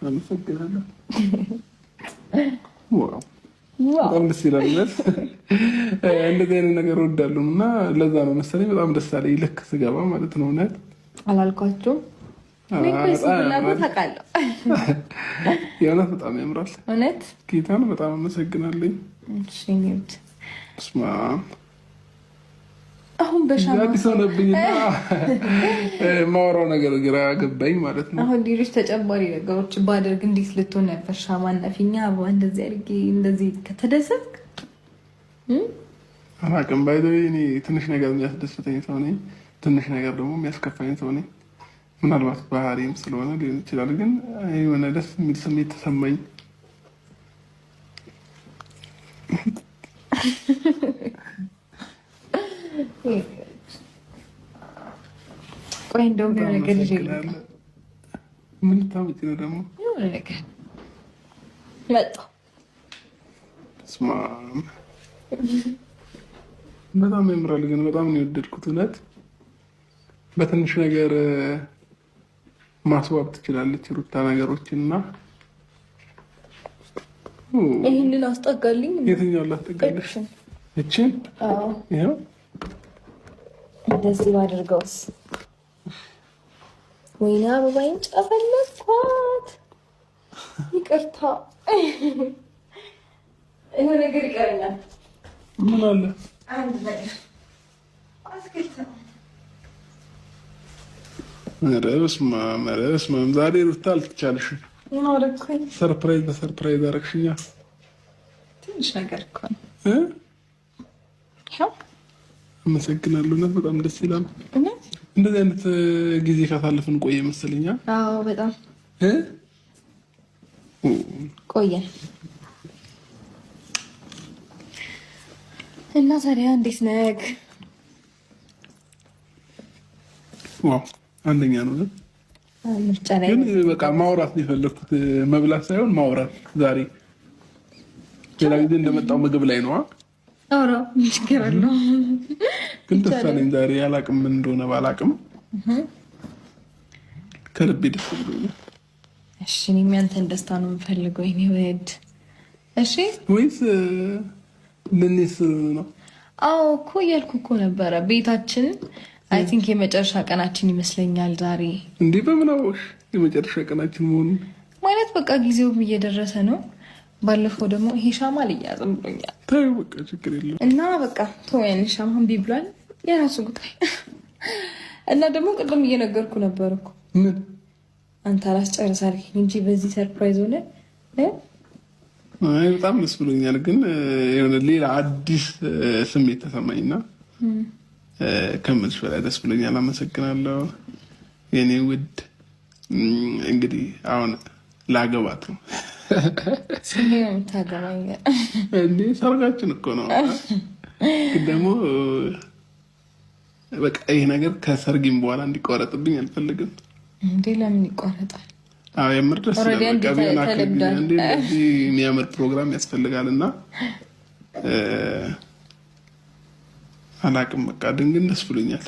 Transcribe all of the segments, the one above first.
አመሰግናለሁ። ዋው በጣም ደስ ይላል። እንደዚህ አይነት ነገር እወዳለሁ እና ለዛ ነው መሰለኝ በጣም ደስ አለኝ ልክ ስገባ ማለት ነው። እውነት አላልኳቸውም? የእውነት በጣም ያምራል። እውነት ጌታን በጣም አመሰግናለኝ። አሁን በሻማ አዲስ ሆነብኝና ማወራው ነገር ግራ ገባኝ ማለት ነው። አሁን ሌሎች ተጨማሪ ነገሮች ባደርግ እንዴት ልትሆን ነበር? ሻማና ፊኛ እንደዚህ አድርጌ እንደዚህ ከተደሰትክ አላውቅም። ባይዘው እኔ ትንሽ ነገር የሚያስደስተኝ ሰው ነኝ፣ ትንሽ ነገር ደግሞ የሚያስከፋኝ ሰው ነኝ። ምናልባት ባህሪም ስለሆነ ሊሆን ይችላል፣ ግን የሆነ ደስ የሚል ስሜት ተሰማኝ። ቆይ እንደውም የሆነ ነገር ልጅ ምን ልታመጪ ነው ደግሞ? የሆነ ነገር መጣ። ስማ በጣም ያምራል፣ ግን በጣም ነው የወደድኩት። እውነት በትንሽ ነገር ማስዋብ ትችላለች ሩታ ነገሮችን እና ይህንን አስጠጋልኝ። የትኛውን ላስጠጋልሽ? እችን ይኸው እንደዚህ ባድርገውስ? ወይኔ አበባይን ጨፈለኳት። ይቅርታ ይሄ ነገር ይቀርኛል። ምን አለ? አንድ ነገር አስከልተ በስመ አብ ዛሬ ሩታ አልተቻለሽም። ሰርፕራይዝ በሰርፕራይዝ አደረግሽኛ። ትንሽ ነገር እኮ ነው። አመሰግናለሁ። እውነት በጣም ደስ ይላል። እንደዚህ አይነት ጊዜ ካሳለፍን ቆየ መሰለኛ። አዎ በጣም ቆየን። እና ታዲያ እንዴት ነህ? ዋው አንደኛ ነው። ምርጫ ላይ ግን በቃ ማውራት ነው የፈለኩት፣ መብላት ሳይሆን ማውራት። ዛሬ ሌላ ጊዜ እንደመጣው ምግብ ላይ ነው። አውራ ችግር አለው። ግን ደስ አለኝ ዛሬ። አላቅም ምን እንደሆነ ባላቅም ከልቤ ደስ ብሎኛል። እሺ እኔም ያንተን ደስታ ነው የምፈልገው የኔ ውድ። እሺ ወይስ ለኔስ ነው? አዎ እኮ እያልኩ እኮ ነበረ። ቤታችን አይ ቲንክ የመጨረሻ ቀናችን ይመስለኛል ዛሬ። እንዴ በምን አወቅሽ የመጨረሻ ቀናችን መሆኑን? ማለት በቃ ጊዜውም እየደረሰ ነው። ባለፈው ደግሞ ይሄ ሻማ ልያዝም ብሎኛል። ታዩ በቃ ችግር የለም እና በቃ ተወያን ሻማ እምቢ ብሏል። የራሱ ጉዳይ። እና ደግሞ ቅድም እየነገርኩ ነበር እኮ ምን አንተ አላስጨርስ አልከኝ እንጂ በዚህ ሰርፕራይዝ ሆነ። አይ በጣም ደስ ብሎኛል። ግን የሆነ ሌላ አዲስ ስሜት ተሰማኝና ከምልሽ በላይ ደስ ብሎኛል። አመሰግናለሁ የኔ ውድ። እንግዲህ አሁን ላገባት ነው። ስለምን ታገባኝ እንዴ? ሰርጋችን እኮ ነው። ግን ደግሞ በቃ ይሄ ነገር ከሰርጊም በኋላ እንዲቋረጥብኝ አልፈልግም። እንዴ ለምን ይቋረጣል? አዎ የምር ደስ ይላል። በቃ ቢሆን አከብኝ እንዴ እንደዚህ የሚያምር ፕሮግራም ያስፈልጋልና አላቅም። በቃ ድንግን ደስ ብሎኛል።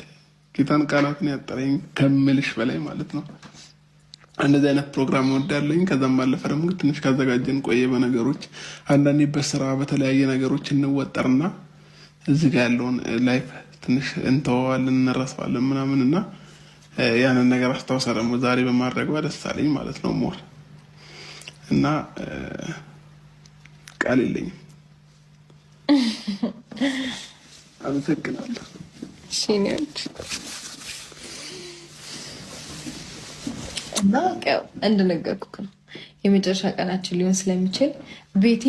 ጌታን ቃላትን ያጠረኝ ከምልሽ በላይ ማለት ነው። እንደዚህ አይነት ፕሮግራም ወዳለኝ። ከዛም ባለፈ ደግሞ ትንሽ ካዘጋጀን ቆየ በነገሮች አንዳንዴ በስራ በተለያየ ነገሮች እንወጠርና እዚህ ጋር ያለውን ላይፍ ትንሽ እንተዋዋለን እንረሳዋለን ምናምን እና ያንን ነገር አስታውሳ ደግሞ ዛሬ በማድረግ ደስ አለኝ ማለት ነው። ሞር እና ቃል የለኝም። አመሰግናለሁ። ሲኒት እና እንደነገርኩህ ነው የመጨረሻ ቀናችን ሊሆን ስለሚችል ቤቴ